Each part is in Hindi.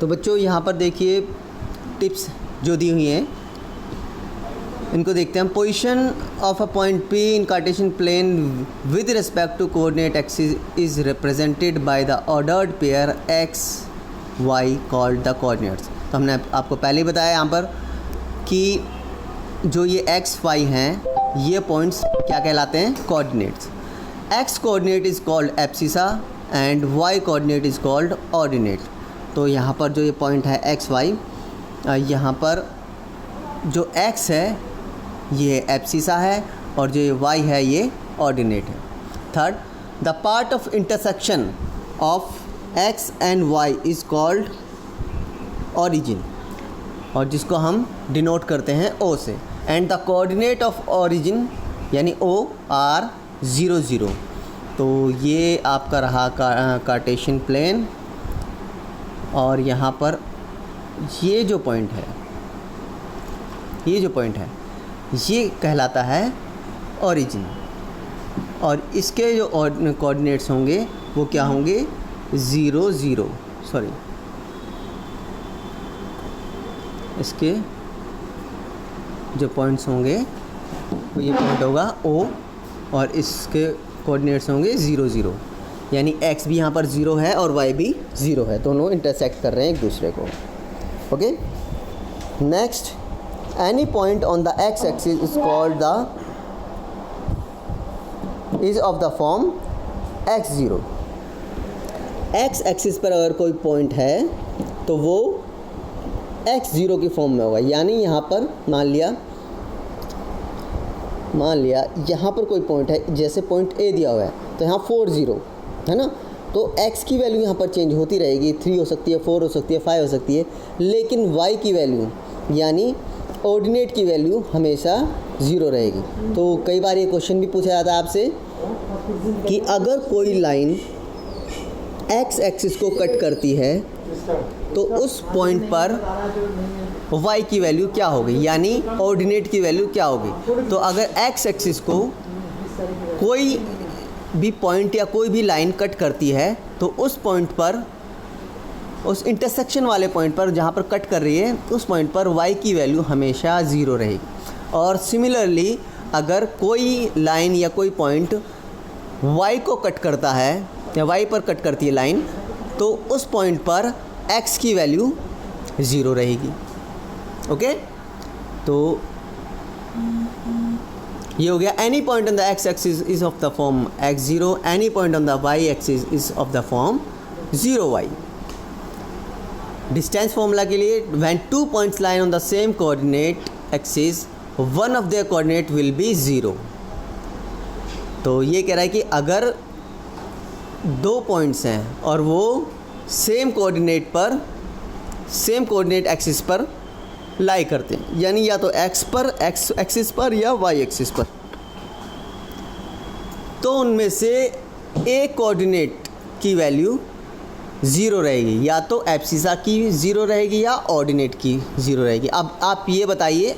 तो बच्चों यहाँ पर देखिए टिप्स जो दी हुई हैं इनको देखते हैं हम। Position of a point P in Cartesian plane with respect to coordinate axis is represented by the ordered pair x y called the coordinates. तो हमने आपको पहले ही बताया यहाँ पर कि जो ये x y हैं ये पॉइंट्स क्या कहलाते हैं, coordinates. x coordinate is called abscissa and y coordinate is called ordinate. तो यहाँ पर जो ये पॉइंट है x y, यहाँ पर जो x है ये एब्सिसा है और जो ये y है ये ऑर्डिनेट है। Third, the part of intersection of x and y is called origin, और जिसको हम डिनोट करते हैं O से। And the coordinate of origin यानी O आर 0 0। तो ये आपका रहा कार्टेशियन प्लेन, और यहाँ पर ये जो पॉइंट है ये कहलाता है ऑरिजिन, और इसके जो कोऑर्डिनेट्स होंगे वो क्या होंगे, 0 0। सॉरी, इसके जो पॉइंट्स होंगे वो ये पॉइंट होगा O, और इसके कोऑर्डिनेट्स होंगे 0 0, यानी x भी यहाँ पर 0 है और y भी 0 है, दोनों इंटरसेक्ट कर रहे हैं एक दूसरे को। Okay, next, any point on the x axis is called the is of the form x0। x axis पर अगर कोई पॉइंट है तो वो x0 की फॉर्म में होगा। यानी यहाँ पर मान लिया यहाँ पर कोई पॉइंट है, जैसे पॉइंट A दिया हुआ है तो यहाँ 4 0 है ना, तो x की वैल्यू यहाँ पर चेंज होती रहेगी, 3 हो सकती है, 4 हो सकती है, 5 हो सकती है, लेकिन y की वैल्यू यानी ऑर्डिनेट की वैल्यू हमेशा 0 रहेगी। तो कई बार ये क्वेश्चन भी पूछा जाता है आपसे कि अगर कोई लाइन x एक्सिस को कट करती है तो उस पॉइंट पर y की वैल्यू क्या होगी, यानी ऑर्डिनेट की वैल्यू क्या होगी। तो अगर x एक्सिस को कोई भी पॉइंट या कोई भी लाइन कट करती है तो उस पॉइंट पर, उस इंटरसेक्शन वाले पॉइंट पर जहाँ पर कट कर रही है उस पॉइंट पर y की वैल्यू हमेशा 0 रहेगी। और सिमिलरली अगर कोई लाइन या कोई पॉइंट y को कट करता है या y पर कट करती है लाइन, तो उस पॉइंट पर x की वैल्यू 0 रहेगी। ओके, तो ये हो गया any point on the x axis is of the form x0, any point on the y axis is of the form 0y। Distance formula के लिए, when 2 points line on the same coordinate axis one of their coordinate will be 0। तो ये कह रहा है कि अगर 2 पॉइंट्स हैं और वो सेम कोऑर्डिनेट एक्सिस पर लाई करते हैं, यानी या तो x एक्सिस पर या y एक्सिस पर, तो उनमें से एक कोऑर्डिनेट की वैल्यू 0 रहेगी, या तो एब्सिसा की 0 रहेगी या ऑर्डिनेट की 0 रहेगी। अब आप ये बताइए,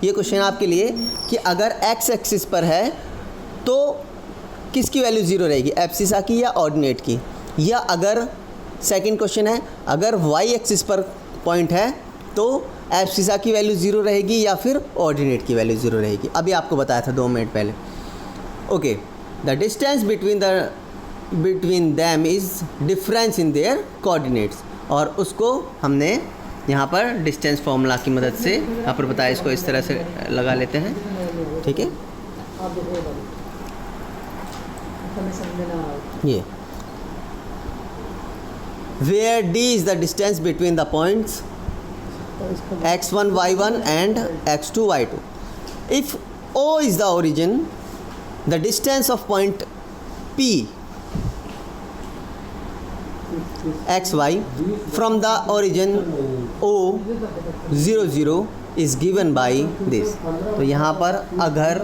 ये क्वेश्चन आपके लिए कि अगर x एक्सिस पर है तो किसकी वैल्यू 0 रहेगी, एब्सिसा की या ऑर्डिनेट की। या अगर सेकंड क्वेश्चन है, अगर y एक्सिस पर पॉइंट है तो एब्सिसा की वैल्यू 0 रहेगी या फिर ऑर्डिनेट की वैल्यू 0 रहेगी। अभी आपको बताया था 2 मिनट पहले। Okay, the distance between them is difference in their coordinates, और उसको हमने यहाँ पर डिस्टेंस फार्मूला की मदद से यहाँ पर बताया, इसको इस तरह से लगा लेते हैं। ठीक है, ये where d is the distance between the points x1 y1 and x2 y2. If O is the origin, the distance of point P xy from the origin O 0 0 is given by this. तो यहाँ पर अगर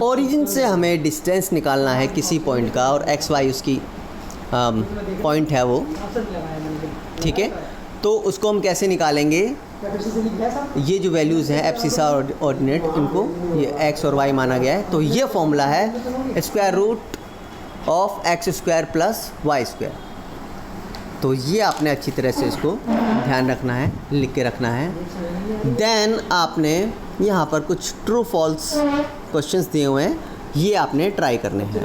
ओरिजिन से हमें डिस्टेंस निकालना है किसी पॉइंट का और एक्स वाई उसकी पॉइंट है वो, ठीक है, तो उसको हम कैसे निकालेंगे। ये जो वैल्यूज़ हैं एब्सिसा और ऑर्डिनेट, इनको ये एक्स और वाई माना गया है। तो ये फॉर्मूला है square root of X square plus Y square. तो ये आपने अच्छी तरह से इसको ध्यान रखना है, लिख के रखना है। देन आपने यहाँ पर कुछ ट्रू फॉल्स क्वेश्चंस दिए हुए हैं, ये आपने ट्राई करने हैं।